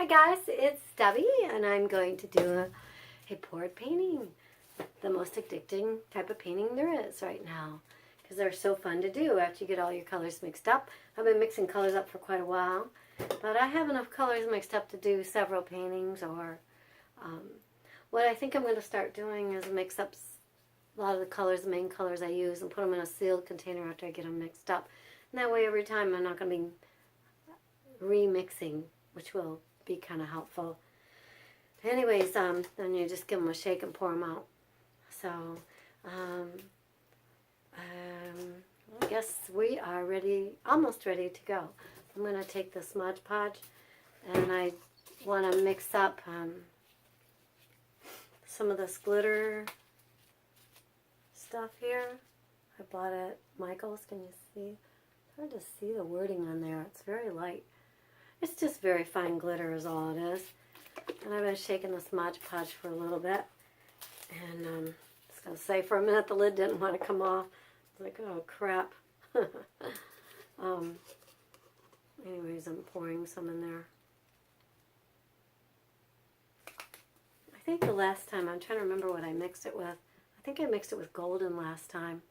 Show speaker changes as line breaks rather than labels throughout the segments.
Hi guys, it's Debbie and I'm going to do a poured painting. The most addicting type of painting there is right now because they're so fun to do after you get all your colors mixed up. I've been mixing colors up for quite a while, but I have enough colors mixed up to do several paintings. Or what I think I'm going to start doing is mix up a lot of the colors, the main colors I use, and put them in a sealed container after I get them mixed up. And that way every time I'm not going to be remixing, which will be kind of helpful. Anyways, then you just give them a shake and pour them out. So, I guess we are ready, almost ready to go. I'm going to take this Mod Podge and I want to mix up some of this glitter stuff here. I bought at Michael's. Can you see? It's hard to see the wording on there. It's very light. It's just very fine glitter is all it is. And I've been shaking this Mod Podge for a little bit. And I was going to say for a minute the lid didn't want to come off. I was like, oh crap. Anyways, I'm pouring some in there. I think the last time, I'm trying to remember what I mixed it with. I think I mixed it with golden last time.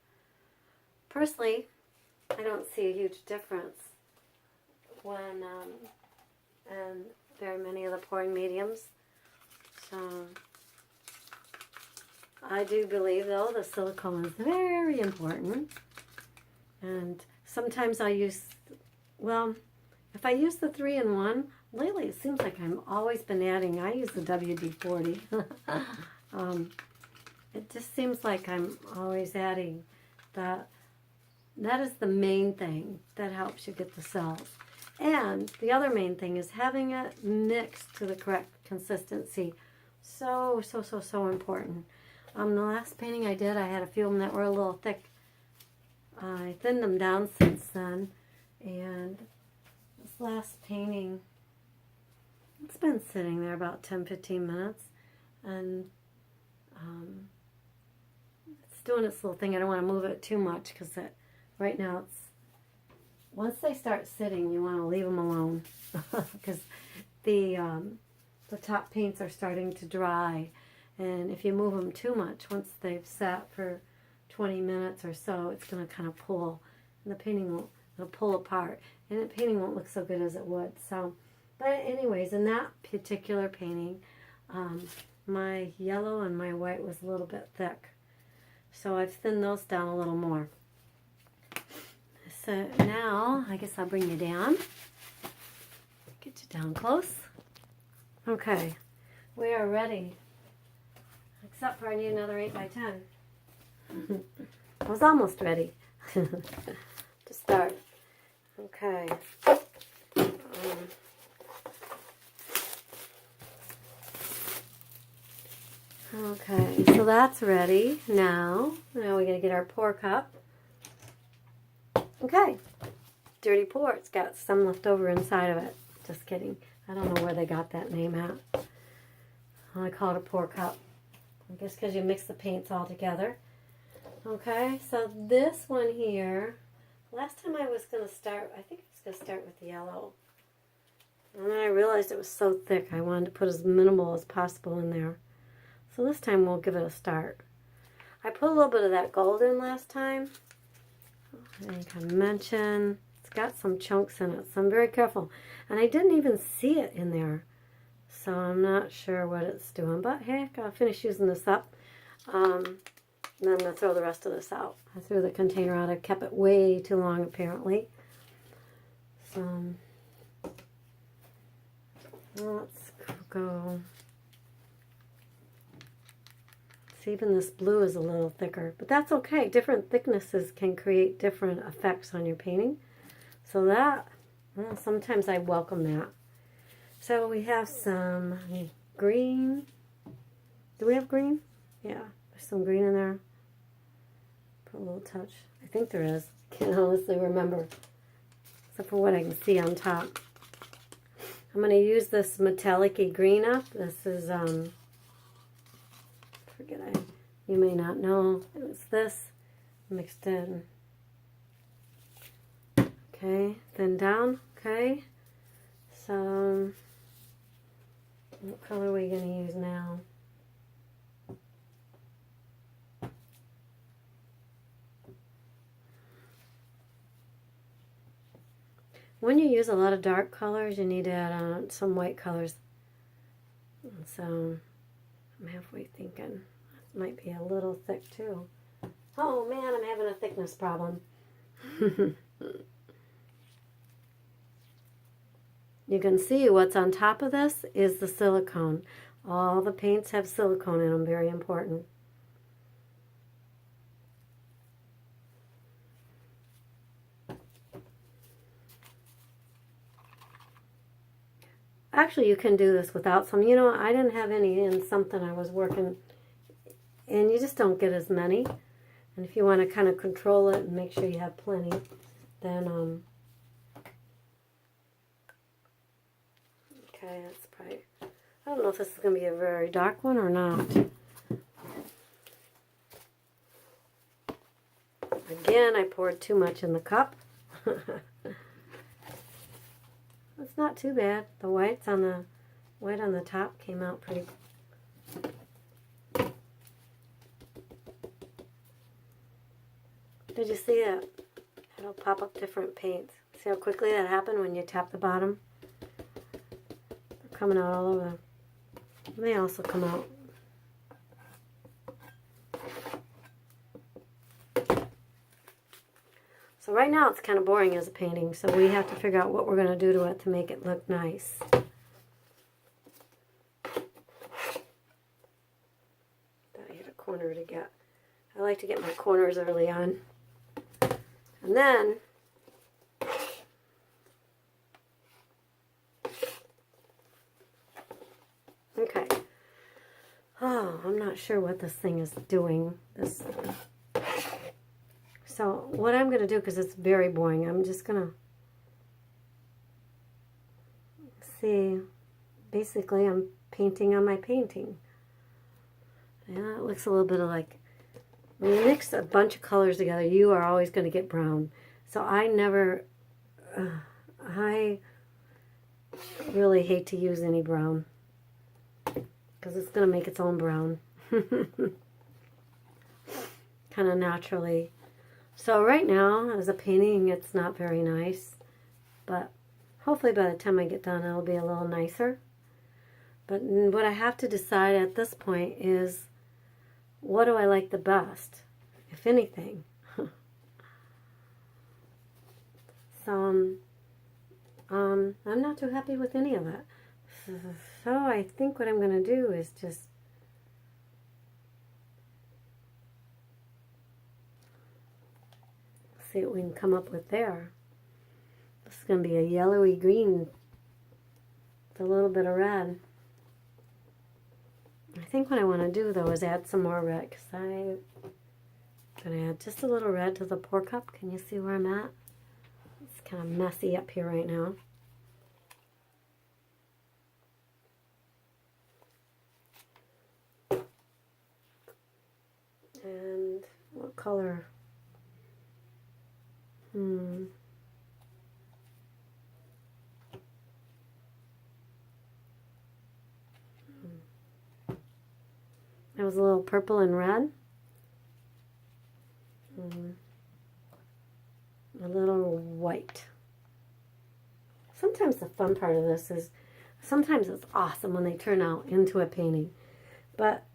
Personally, I don't see a huge difference when and very many of the pouring mediums. So I do believe though the silicone is very important, and sometimes I use, well, if I use the 3-in-1, lately it seems like I'm always been adding, I use the WD-40. It just seems like I'm always adding that. That is the main thing that helps you get the cells. And the other main thing is having it mixed to the correct consistency. So important. The last painting I did, I had a few of them that were a little thick. I thinned them down since then. And this last painting, it's been sitting there about 10-15 minutes. And it's doing its little thing. I don't want to move it too much because right now it's, once they start sitting, you want to leave them alone because the top paints are starting to dry, and if you move them too much, once they've sat for 20 minutes or so, it's going to kind of pull, and the painting won't, it'll pull apart, and the painting won't look so good as it would. So, but anyways, in that particular painting, my yellow and my white was a little bit thick, so I've thinned those down a little more. So now, I guess I'll bring you down. Get you down close. Okay, we are ready. Except for I need another 8x10. I was almost ready to start. Okay. Okay, so that's ready. Now we're going to get our pour cup. Okay, dirty pour. It's got some left over inside of it. Just kidding. I don't know where they got that name at. I call it a pour cup. I guess because you mix the paints all together. Okay, so this one here, last time I was going to start, I think I was going to start with the yellow. And then I realized it was so thick, I wanted to put as minimal as possible in there. So this time we'll give it a start. I put a little bit of that gold in last time. I think I mentioned it's got some chunks in it, so I'm very careful. And I didn't even see it in there, so I'm not sure what it's doing. But heck, I'll finish using this up. And then I'm going to throw the rest of this out. I threw the container out. I kept it way too long, apparently. So let's go. See, even this blue is a little thicker, but that's okay. Different thicknesses can create different effects on your painting. So that, well, sometimes I welcome that. So we have some green. Do we have green? Yeah, there's some green in there. Put a little touch. I think there is. Can't honestly remember, except for what I can see on top. I'm going to use this metallic-y green up. This is, you may not know, it was this mixed in. Okay, then down, okay. So What color are we going to use now? When you use a lot of dark colors, you need to add on some white colors. So I'm halfway thinking this might be a little thick too. Oh man, I'm having a thickness problem. You can see what's on top of this is the silicone. All the paints have silicone in them, very important. Actually, you can do this without some. You know, I didn't have any in something I was working, and you just don't get as many. And if you want to kind of control it and make sure you have plenty, then, okay, that's probably, I don't know if this is going to be a very dark one or not. Again, I poured too much in the cup. It's not too bad. The white on the top came out pretty. Did you see that? It'll pop up different paints. See how quickly that happened when you tap the bottom? They're coming out all over. And they also come out. So right now it's kind of boring as a painting, so we have to figure out what we're going to do to it to make it look nice. I hit a corner to get. I like to get my corners early on. And then okay. Oh, I'm not sure what this thing is doing. So what I'm going to do, because it's very boring, I'm just going to see, basically I'm painting on my painting. Yeah, it looks a little bit like, when you mix a bunch of colors together, you are always going to get brown. So I really hate to use any brown, because it's going to make its own brown. Kind of naturally. So right now, as a painting, it's not very nice, but hopefully by the time I get done, it'll be a little nicer. But what I have to decide at this point is, what do I like the best, if anything? So, I'm not too happy with any of it. So I think what I'm going to do is just see what we can come up with there. This is going to be a yellowy green with a little bit of red. I think what I want to do though is add some more red, because I'm going to add just a little red to the pour cup. Can you see where I'm at? It's kind of messy up here right now. And what color? That was a little purple and red. A little white. Sometimes the fun part of this is, sometimes it's awesome when they turn out into a painting. But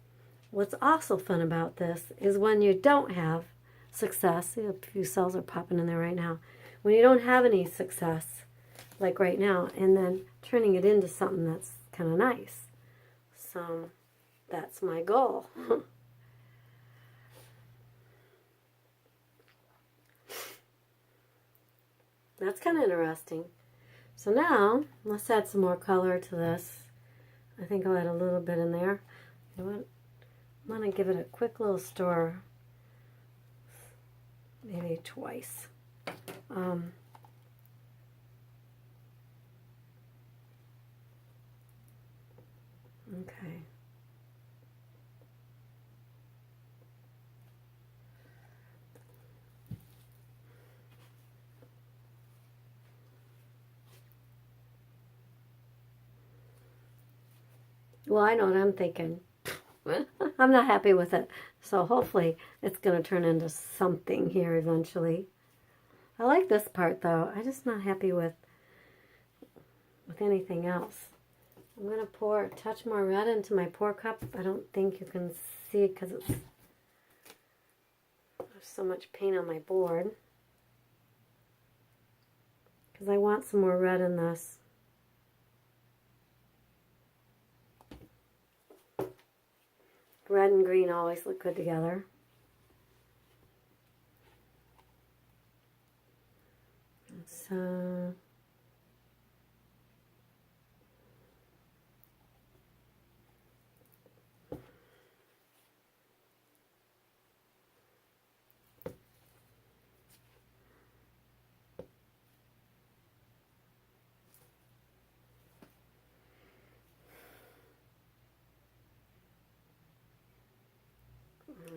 what's also fun about this is when you don't have success. See, a few cells are popping in there right now. When you don't have any success, like right now, and then turning it into something that's kind of nice. So that's my goal. That's kind of interesting. So now, let's add some more color to this. I think I'll add a little bit in there. You know what? I'm going to give it a quick little stir. Maybe twice. Okay. Well, I know what I'm thinking. I'm not happy with it. So hopefully it's going to turn into something here eventually. I like this part though. I'm just not happy with anything else. I'm going to pour a touch more red into my pour cup. I don't think you can see it because there's so much paint on my board. Because I want some more red in this. Red and green always look good together. So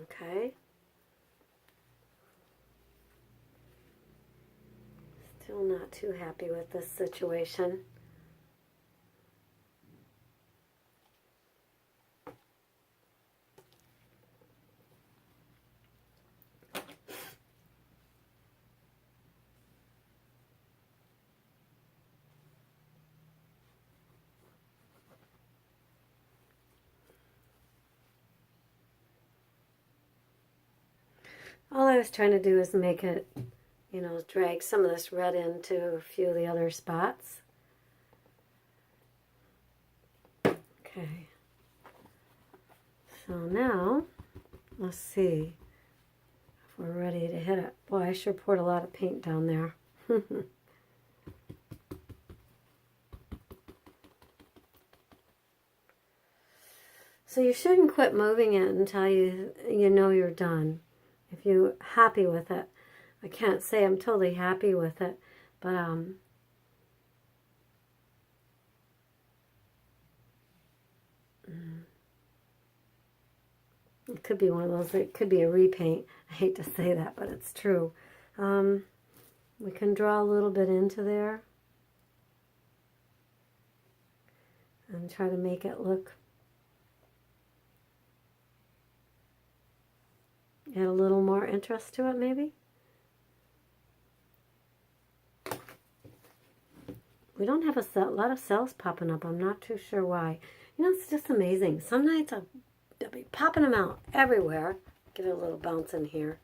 okay. Still not too happy with this situation. All I was trying to do is make it, you know, drag some of this red into a few of the other spots. Okay. So now, let's see if we're ready to hit it. Boy, I sure poured a lot of paint down there. So you shouldn't quit moving it until you know you're done. If you're happy with it. I can't say I'm totally happy with it, but it could be one of those, it could be a repaint. I hate to say that, but it's true. We can draw a little bit into there and try to make it look, add a little more interest to it maybe. We don't have a lot of cells popping up. I'm not too sure why. You know, it's just amazing. Some nights they'll be popping them out everywhere. Give it a little bounce in here.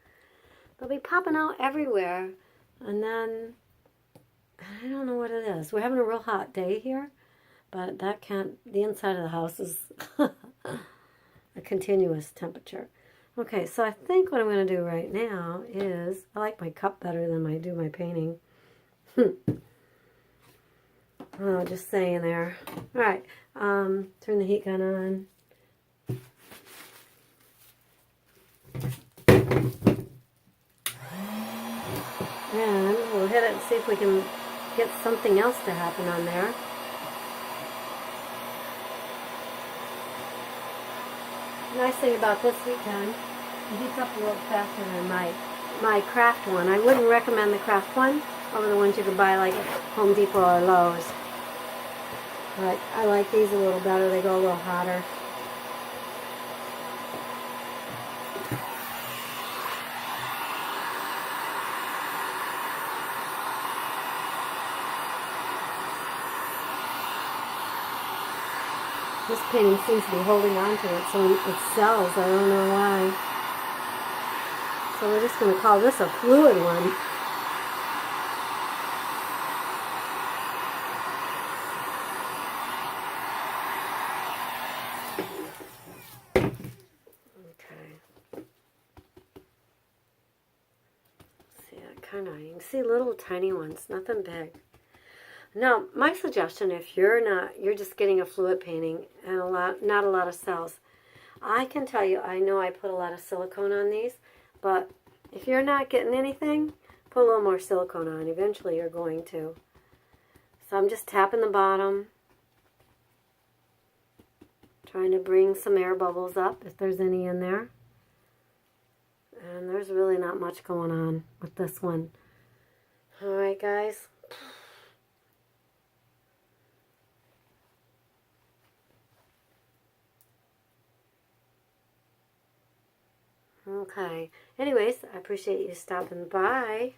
They'll be popping out everywhere. And then, I don't know what it is. We're having a real hot day here. But that can't, the inside of the house is a continuous temperature. Okay, so I think what I'm going to do right now is, I like my cup better than I do my painting. Oh, just saying there. All right, turn the heat gun on. And we'll hit it and see if we can get something else to happen on there. Nice thing about this heat gun, it heats up a little faster than my craft one. I wouldn't recommend the craft one over the ones you could buy like at Home Depot or Lowe's. But I like these a little better. They go a little hotter. This painting seems to be holding on to its cells. I don't know why. So we're just going to call this a fluid one. You can see little tiny ones, nothing big. Now, my suggestion, if you're just getting a fluid painting and not a lot of cells, I can tell you, I know I put a lot of silicone on these, but if you're not getting anything, put a little more silicone on. Eventually you're going to. So I'm just tapping the bottom, trying to bring some air bubbles up if there's any in there. And there's really not much going on with this one. Alright, guys. Okay. Anyways, I appreciate you stopping by.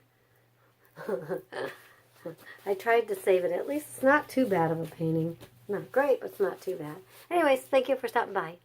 I tried to save it. At least it's not too bad of a painting. Not great, but it's not too bad. Anyways, thank you for stopping by.